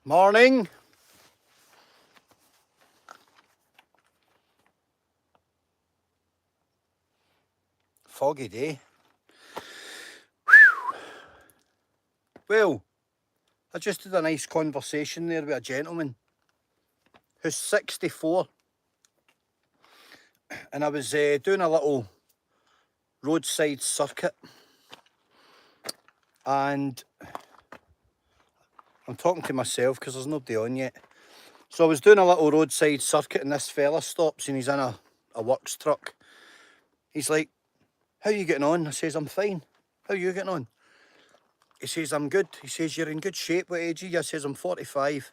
Morning. Foggy day. Whew. Well, I just had a nice conversation there with a gentleman who's 64, and I was doing a little roadside circuit, and I'm talking to myself because there's nobody on yet. So I was doing a little roadside circuit and this fella stops and he's in a works truck. He's like, "How you getting on?" I says, "I'm fine. How you getting on?" He says, "I'm good." He says, "You're in good shape. What age are you?" I says, "I'm 45.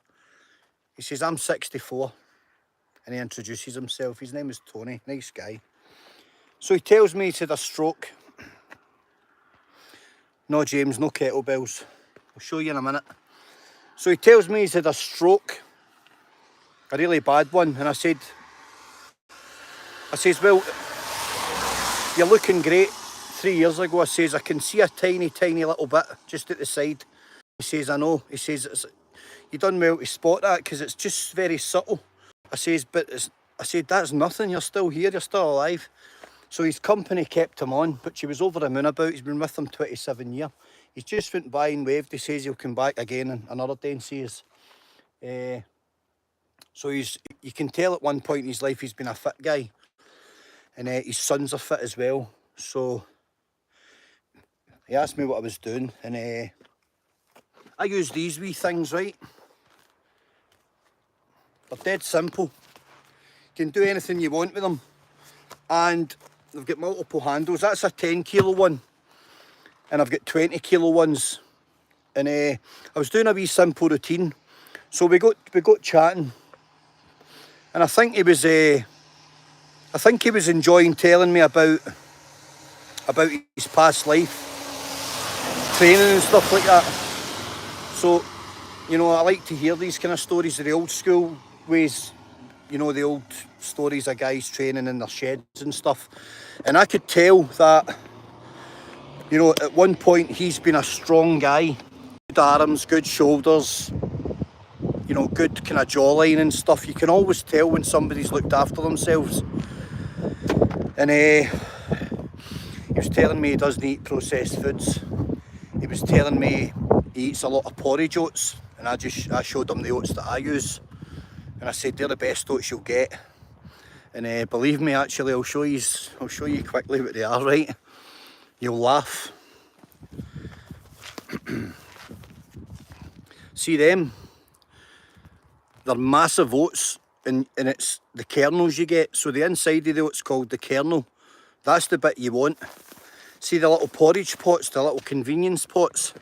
He says, "I'm 64. And he introduces himself. His name is Tony, nice guy. So he tells me he's had a stroke. No, James, no kettlebells. I'll show you in a minute. So he tells me he's had a stroke, a really bad one. And I says, "Well, you're looking great. 3 years ago," I says, "I can see a tiny, tiny little bit just at the side." He says, "I know." He says, "You done well to spot that because it's just very subtle." I says, I said, "That's nothing. You're still here. You're still alive." So his company kept him on, which he was over the moon about. He's been with them 27 years. He's just went by and waved. He says he'll come back again another day and see us. So you can tell at one point in his life he's been a fit guy. And his sons are fit as well. So he asked me what I was doing. And I use these wee things, right? They're dead simple. You can do anything you want with them. And they've got multiple handles. That's a 10 kilo one. And I've got 20 kilo ones. And I was doing a wee simple routine. So we got chatting. And I think he was enjoying telling me about his past life, training and stuff like that. So, you know, I like to hear these kind of stories of the old school ways, you know, the old stories of guys training in their sheds and stuff. And I could tell that, you know, at one point he's been a strong guy. Good arms, good shoulders, you know, good kind of jawline and stuff. You can always tell when somebody's looked after themselves. And he was telling me he doesn't eat processed foods. He was telling me he eats a lot of porridge oats, and I showed him the oats that I use, and I said they're the best oats you'll get. And believe me, actually, I'll show you quickly what they are. Right, you'll laugh. See them? They're massive oats, and it's the kernels you get. So the inside of the oat's called the kernel. That's the bit you want. See the little porridge pots, the little convenience pots?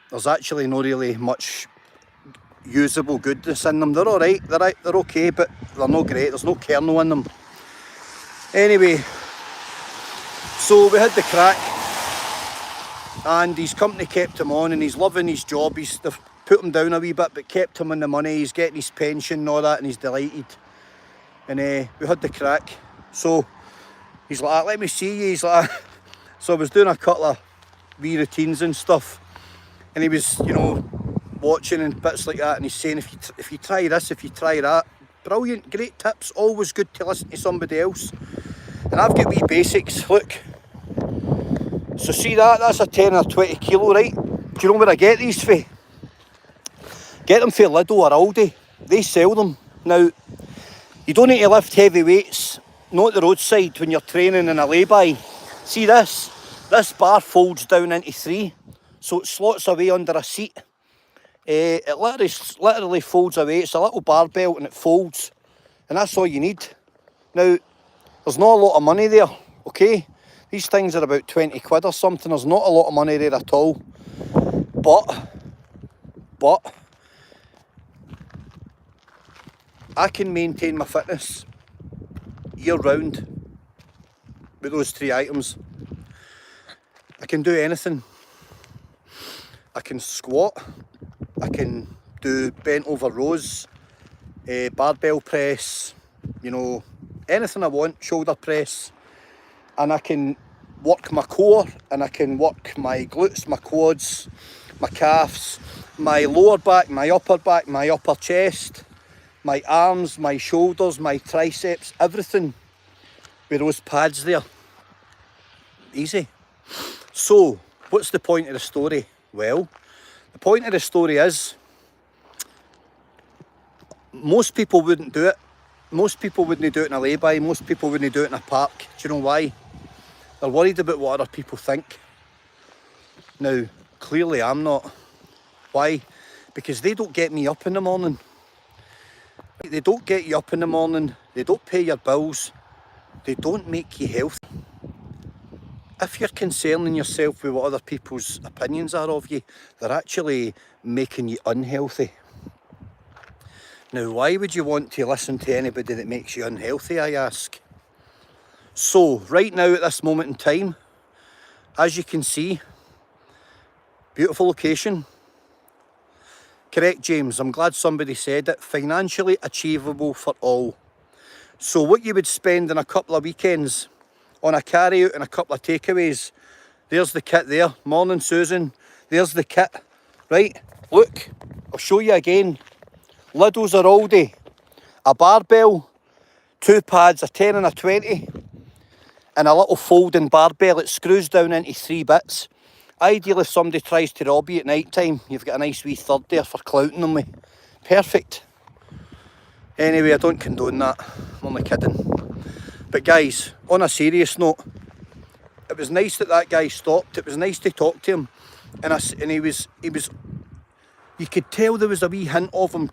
There's actually not really much usable goodness in them. They're alright, they're okay, but they're not great. There's no kernel in them. Anyway, so we had the crack, and his company kept him on, and he's loving his job. They've put him down a wee bit, but kept him on the money. He's getting his pension and all that, and he's delighted. And we had the crack. So he's like, "Let me see you." He's like, so I was doing a couple of wee routines and stuff, and he was, you know, watching and bits like that, and he's saying, if you try this, if you try that, brilliant, great tips. Always good to listen to somebody else. And I've got wee basics. Look, so see that's a 10 or 20 kilo, right? Do you know where I get these for? Get them for Lidl or Aldi. They sell them. Now, you don't need to lift heavy weights, not at the roadside when you're training in a lay-by. See this? This bar folds down into 3, so it slots away under a seat. It literally folds away. It's a little barbell and it folds, and that's all you need. Now, there's not a lot of money there, okay? These things are about 20 quid or something. There's not a lot of money there at all. But I can maintain my fitness year round with those 3 items. I can do anything. I can squat, I can do bent over rows, barbell press, you know, anything I want, shoulder press, and I can work my core, and I can work my glutes, my quads, my calves, my lower back, my upper chest, my arms, my shoulders, my triceps, everything with those pads there. Easy. So, what's the point of the story? Well, the point of the story is, most people wouldn't do it. Most people wouldn't do it in a lay-by. Most people wouldn't do it in a park. Do you know why? They're worried about what other people think. Now, clearly I'm not. Why? Because they don't get me up in the morning. They don't get you up in the morning. They don't pay your bills. They don't make you healthy. If you're concerning yourself with what other people's opinions are of you, they're actually making you unhealthy. Now, why would you want to listen to anybody that makes you unhealthy, I ask? So, right now at this moment in time, as you can see, beautiful location. Correct, James, I'm glad somebody said it. Financially achievable for all. So what you would spend in a couple of weekends on a carry out and a couple of takeaways, there's the kit there. Morning, Susan. There's the kit. Right, look, I'll show you again. Lidl's or Aldi, a barbell, 2 pads, a 10 and a 20, and a little folding barbell. It screws down into 3 bits. Ideally, if somebody tries to rob you at night time, you've got a nice wee third there for clouting them with. Perfect. Anyway, I don't condone that. I'm only kidding. But guys, on a serious note, it was nice that guy stopped. It was nice to talk to him, and he was. You could tell there was a wee hint of him.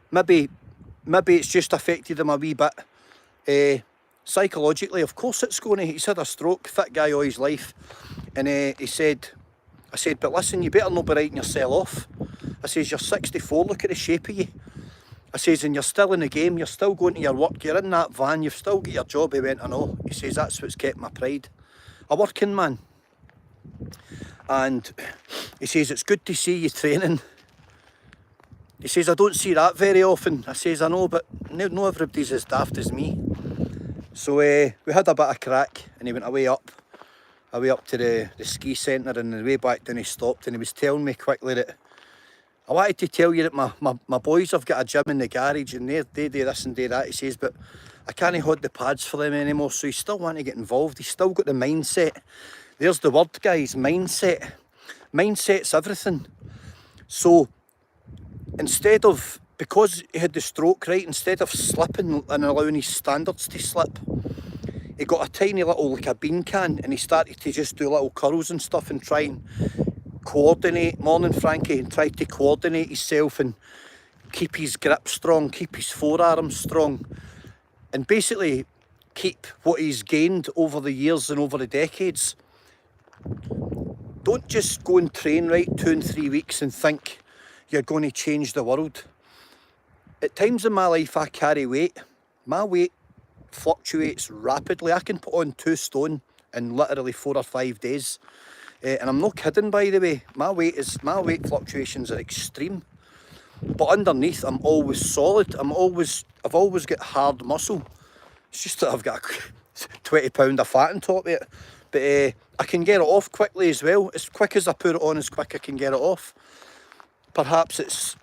Maybe it's just affected him a wee bit. Psychologically, of course it's going to. He's had a stroke, fit guy all his life. And I said, but listen, you better not be writing yourself off. I says, you're 64, look at the shape of you. I says, and you're still in the game, you're still going to your work, you're in that van, you've still got your job. He went, I know. He says, that's what's kept my pride. A working man. And he says, it's good to see you training. He says, I don't see that very often. I says, I know, but no everybody's as daft as me. So we had a bit of crack, and he went away up to the ski centre, and on the way back down he stopped, and he was telling me quickly that, I wanted to tell you that my boys have got a gym in the garage, and they do this and do that. He says, but I can't hold the pads for them anymore. So he's still wanting to get involved. He's still got the mindset. There's the word, guys, mindset. Mindset's everything. So instead of, because he had the stroke, right, instead of slipping and allowing his standards to slip, he got a tiny little, like a bean can, and he started to just do little curls and stuff and try and coordinate. Morning, Frankie. And tried to coordinate himself and keep his grip strong, keep his forearms strong, and basically keep what he's gained over the years and over the decades. Don't just go and train, right, 2 and 3 weeks and think you're going to change the world. At times in my life I carry weight. My weight fluctuates rapidly. I can put on 2 stone in literally 4 or 5 days. And I'm not kidding, by the way. My weight fluctuations are extreme. But underneath I'm always solid. I've always got hard muscle. It's just that I've got a 20 pound of fat on top of it. But I can get it off quickly as well. As quick as I put it on, as quick I can get it off. Perhaps it's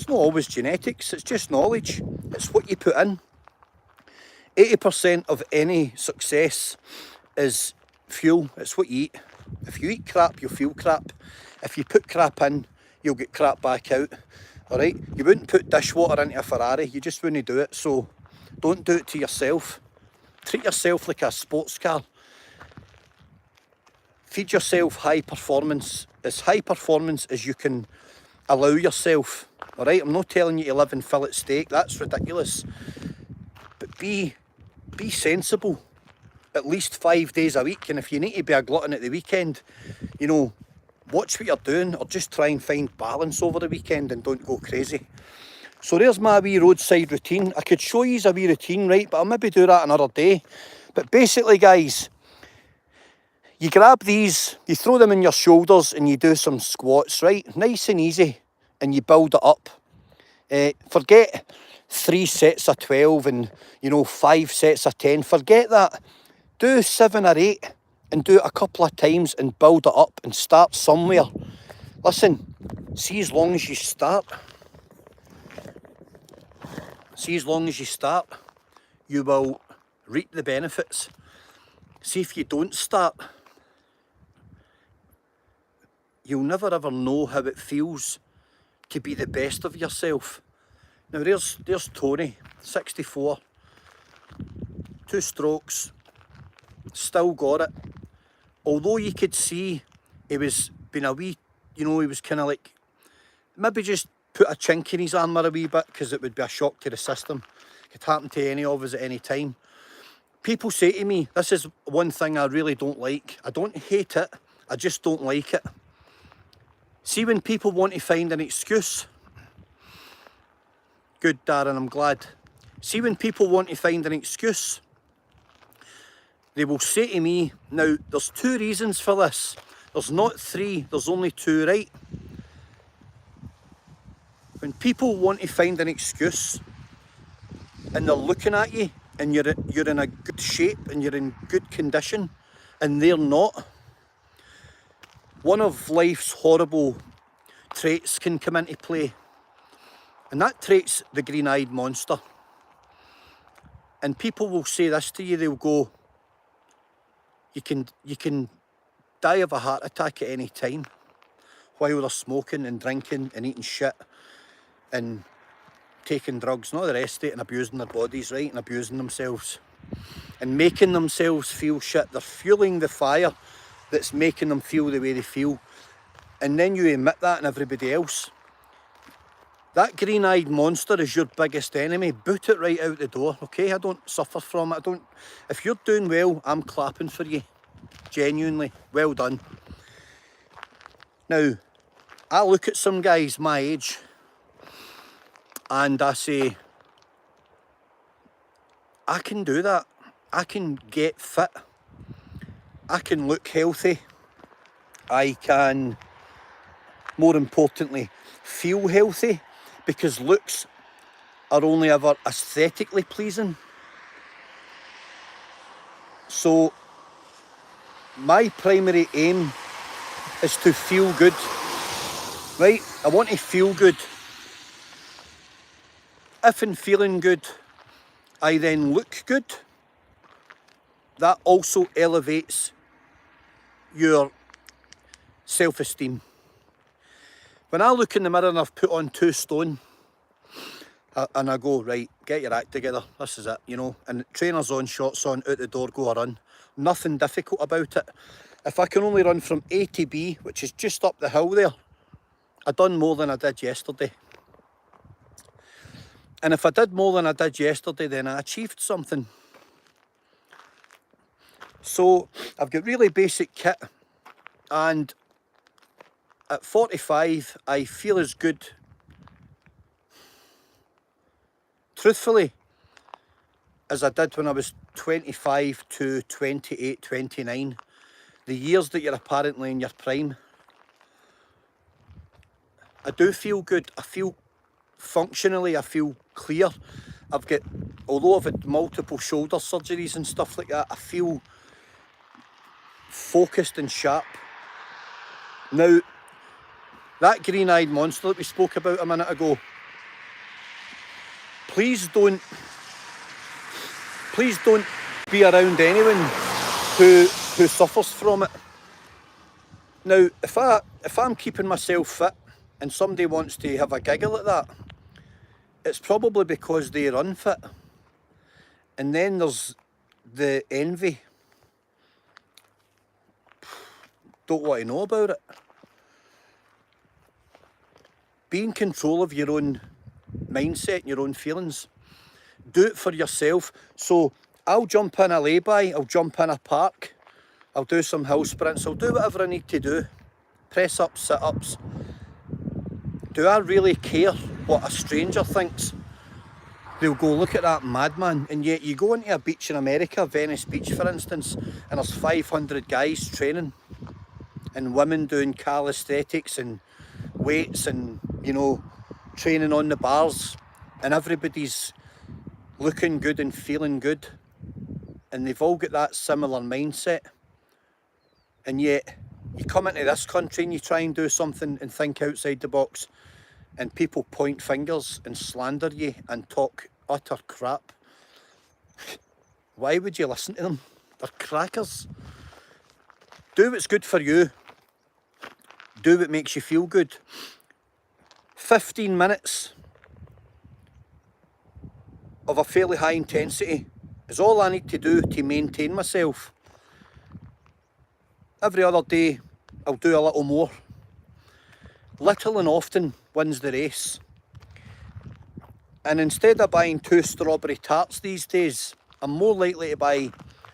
not always genetics, it's just knowledge. It's what you put in. 80% of any success is fuel. It's what you eat. If you eat crap, you'll feel crap. If you put crap in, you'll get crap back out. Alright? You wouldn't put dishwater into a Ferrari. You just wouldn't do it. So don't do it to yourself. Treat yourself like a sports car. Feed yourself high performance as you can allow yourself. Alright? I'm not telling you to live in fillet steak. That's ridiculous. But be sensible. At least 5 days a week. And if you need to be a glutton at the weekend, you know, watch what you're doing, or just try and find balance over the weekend and don't go crazy. So there's my wee roadside routine. I could show you a wee routine, right, but I'll maybe do that another day. But basically, guys, you grab these, you throw them in your shoulders and you do some squats, right? Nice and easy, and you build it up. Forget 3 sets of 12 and, 5 sets of 10. Forget that. Do 7 or 8 and do it a couple of times and build it up and start somewhere. Listen, see, as long as you start, you will reap the benefits. See, if you don't start, you'll never ever know how it feels to be the best of yourself. Now there's Tony, 64, 2 strokes, still got it. Although you could see he was being a wee, he was kind of like, maybe just put a chink in his armour a wee bit, because it would be a shock to the system. It could happen to any of us at any time. People say to me, this is one thing I really don't like. I don't hate it, I just don't like it. See, when people want to find an excuse, good, Darren, I'm glad. See, when people want to find an excuse, they will say to me, now there's 2 reasons for this. There's not 3, there's only 2, right? When people want to find an excuse and they're looking at you and you're in a good shape and you're in good condition and they're not, one of life's horrible traits can come into play, and that trait's the green-eyed monster. And people will say this to you, they'll go, you can die of a heart attack at any time while they're smoking and drinking and eating shit and taking drugs and all the rest of it, and abusing their bodies, right, and abusing themselves and making themselves feel shit. They're fueling the fire that's making them feel the way they feel, and then you admit that in everybody else. That green-eyed monster is your biggest enemy. Boot it right out the door, okay? I don't suffer from it. If you're doing well, I'm clapping for you. Genuinely, well done. Now, I look at some guys my age and I say, I can do that. I can get fit. I can look healthy. I can, more importantly, feel healthy, because looks are only ever aesthetically pleasing. So my primary aim is to feel good, right? I want to feel good. If in feeling good, I then look good, that also elevates your self-esteem. When I look in the mirror and I've put on 2 stone, and I go, right, get your act together, this is it, and trainers on, shorts on, out the door, go a run. Nothing difficult about it. If I can only run from A to B, which is just up the hill there, I've done more than I did yesterday. And if I did more than I did yesterday, then I achieved something. So I've got really basic kit, and at 45, I feel as good, truthfully, as I did when I was 25 to 28, 29. The years that you're apparently in your prime. I do feel good. I feel functionally, I feel clear. Although I've had multiple shoulder surgeries and stuff like that, I feel focused and sharp. Now, that green-eyed monster that we spoke about a minute ago, please don't be around anyone who suffers from it. Now, if I'm keeping myself fit and somebody wants to have a giggle at that, it's probably because they're unfit. And then there's the envy. Don't want to know about it. Be in control of your own mindset and your own feelings. Do it for yourself. So I'll jump in a lay-by, I'll jump in a park, I'll do some hill sprints, I'll do whatever I need to do. Press ups, sit-ups. Do I really care what a stranger thinks? They'll go, look at that madman. And yet you go into a beach in America, Venice Beach for instance, and there's 500 guys training, and women doing calisthenics and weights and, training on the bars, and everybody's looking good and feeling good, and they've all got that similar mindset. And yet you come into this country and you try and do something and think outside the box, and people point fingers and slander you and talk utter crap. Why would you listen to them? They're crackers. Do what's good for you. Do what makes you feel good. 15 minutes of a fairly high intensity is all I need to do to maintain myself. Every other day I'll do a little more. Little and often wins the race. And instead of buying 2 strawberry tarts these days, I'm more likely to buy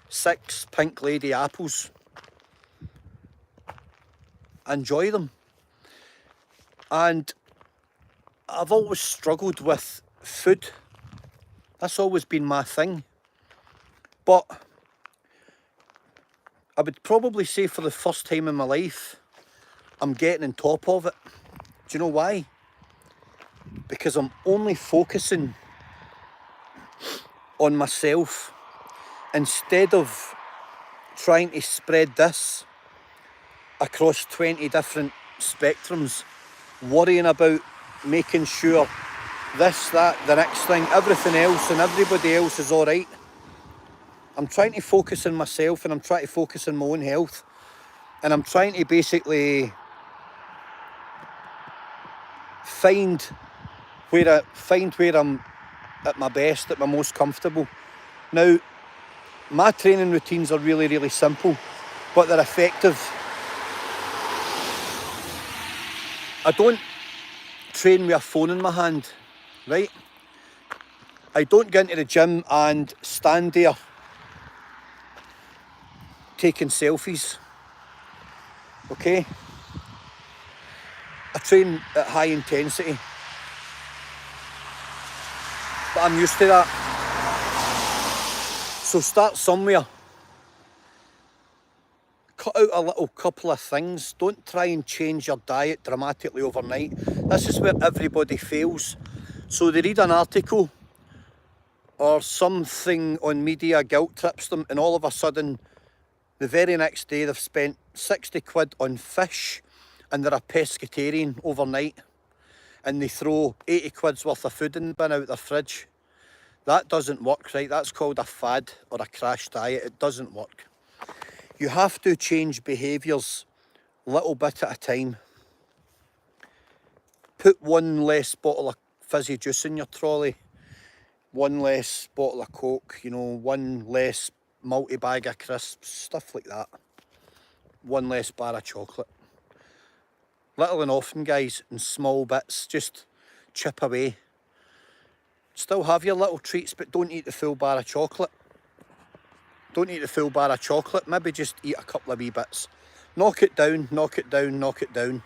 6 Pink Lady apples. Enjoy them. And I've always struggled with food. That's always been my thing. But I would probably say for the first time in my life, I'm getting on top of it. Do you know why? Because I'm only focusing on myself instead of trying to spread this across 20 different spectrums, worrying about making sure this, that, the next thing, everything else and everybody else is all right. I'm trying to focus on myself, and I'm trying to focus on my own health, and I'm trying to basically find where I'm at my best, at my most comfortable. Now, my training routines are really, really simple, but they're effective. I don't train with a phone in my hand, right? I don't get into the gym and stand there taking selfies, okay? I train at high intensity, but I'm used to that. So start somewhere. Cut out a little couple of things. Don't try and change your diet dramatically overnight. This is where everybody fails. So they read an article or something on media guilt trips them, and all of a sudden the very next day they've spent 60 quid on fish and they're a pescatarian overnight, and they throw 80 quid's worth of food in the bin out their fridge. That doesn't work, right? That's called a fad or a crash diet. It doesn't work. You have to change behaviours little bit at a time. Put 1 less bottle of fizzy juice in your trolley, 1 less bottle of Coke, you know, 1 less multi-bag of crisps, stuff like that. 1 less bar of chocolate. Little and often, guys, in small bits, just chip away. Still have your little treats, but don't eat the full bar of chocolate. Don't eat the full bar of chocolate, maybe just eat a couple of wee bits. Knock it down, knock it down, knock it down.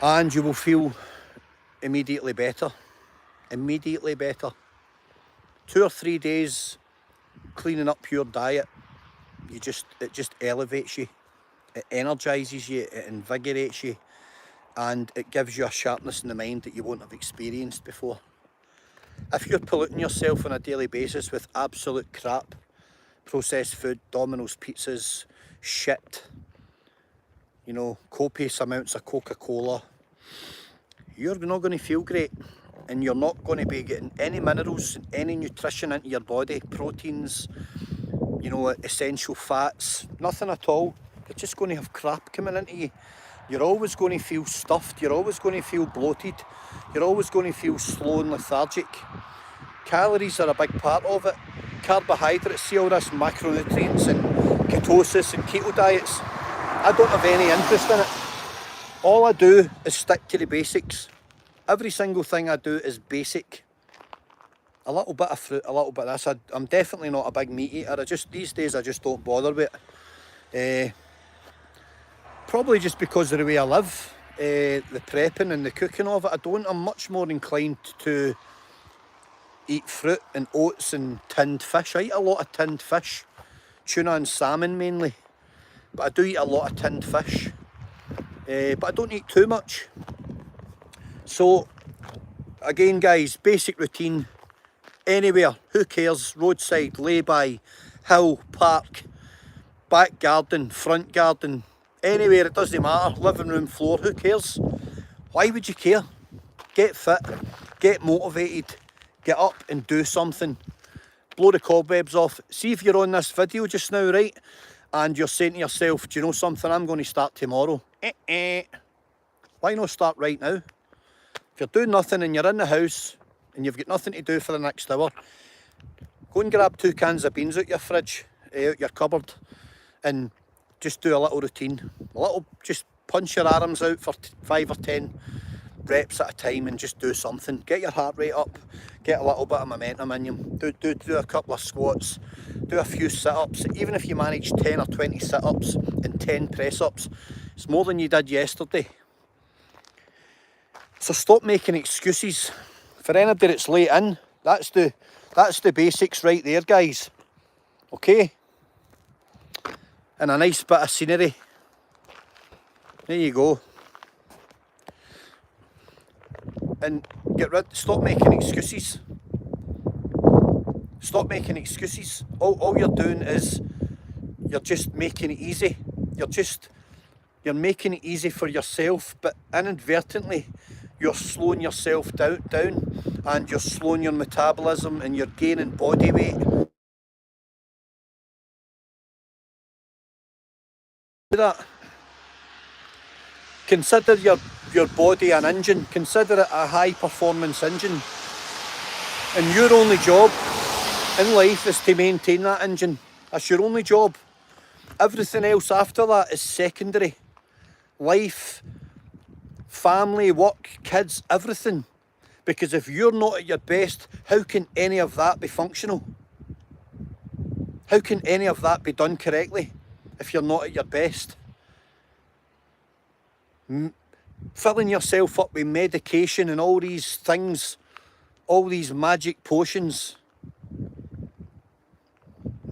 And you will feel immediately better. Immediately better. 2 or 3 days cleaning up your diet, it just elevates you. It energises you, it invigorates you, and it gives you a sharpness in the mind that you won't have experienced before. If you're polluting yourself on a daily basis with absolute crap, processed food, Domino's pizzas, shit, you know, copious amounts of Coca-Cola, you're not going to feel great, and you're not going to be getting any minerals, any nutrition into your body, proteins, you know, essential fats, nothing at all. You're just going to have crap coming into you. You're always going to feel stuffed, you're always going to feel bloated, you're always going to feel slow and lethargic. Calories are a big part of it. Carbohydrates, see all this macronutrients and ketosis and keto diets. I don't have any interest in it. All I do is stick to the basics. Every single thing I do is basic. A little bit of fruit, a little bit of this. I'm definitely not a big meat eater. These days I just don't bother with it. Probably just because of the way I live, the prepping and the cooking of it. I'm much more inclined to eat fruit and oats and tinned fish. I eat a lot of tinned fish, tuna and salmon mainly, but I do eat a lot of tinned fish, but I don't eat too much. So again, guys, basic routine, anywhere, who cares, roadside, lay-by, hill, park, back garden, front garden, anywhere, it doesn't matter, living room floor, who cares? Why would you care? Get fit, get motivated, get up and do something. Blow the cobwebs off. See if you're on this video just now, right? And you're saying to yourself, do you know something? I'm going to start tomorrow. Why not start right now? If you're doing nothing and you're in the house and you've got nothing to do for the next hour, go and grab 2 cans of beans out your fridge, out your cupboard, and just do a little routine. Just punch your arms out for 5 or 10 reps at a time and just do something. Get your heart rate up, get a little bit of momentum in you. Do a couple of squats, do a few sit-ups. Even if you manage 10 or 20 sit-ups and 10 press-ups, it's more than you did yesterday. So stop making excuses. For anybody that's late in, that's the basics right there, guys. Okay? And a nice bit of scenery. There you go. And stop making excuses. Stop making excuses. All you're doing is you're just making it easy. You're making it easy for yourself, but inadvertently you're slowing yourself down and you're slowing your metabolism and you're gaining body weight. Do that. Consider your body an engine. Consider it a high performance engine. And your only job in life is to maintain that engine. That's your only job. Everything else after that is secondary. Life, family, work, kids, everything. Because if you're not at your best, how can any of that be functional? How can any of that be done correctly if you're not at your best? Filling yourself up with medication and all these things, all these magic potions.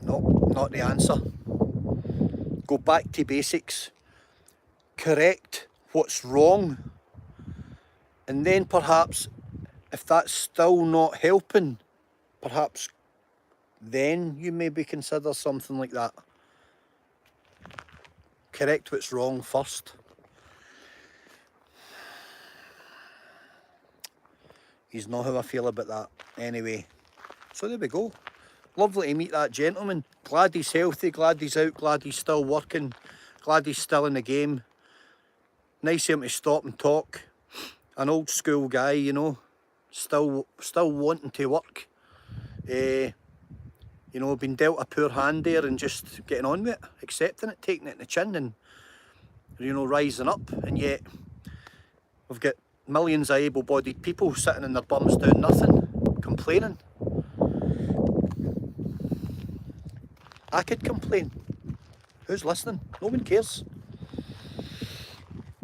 No, not the answer. Go back to basics. Correct what's wrong. And then perhaps, if that's still not helping, perhaps then you maybe consider something like that. Correct what's wrong first. He's not how I feel about that. Anyway, so there we go. Lovely to meet that gentleman. Glad he's healthy, glad he's out, glad he's still working, glad he's still in the game. Nice of him to stop and talk. An old school guy, you know, still wanting to work. You know, been dealt a poor hand there and just getting on with it, accepting it, taking it in the chin and, you know, rising up. And yet, we've got millions of able-bodied people sitting in their bums doing nothing, complaining. I could complain. Who's listening? No one cares.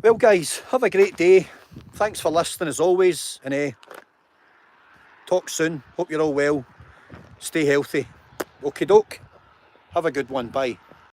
Well guys, have a great day. Thanks for listening as always, and talk soon. Hope you're all well. Stay healthy. Okie doke. Have a good one. Bye.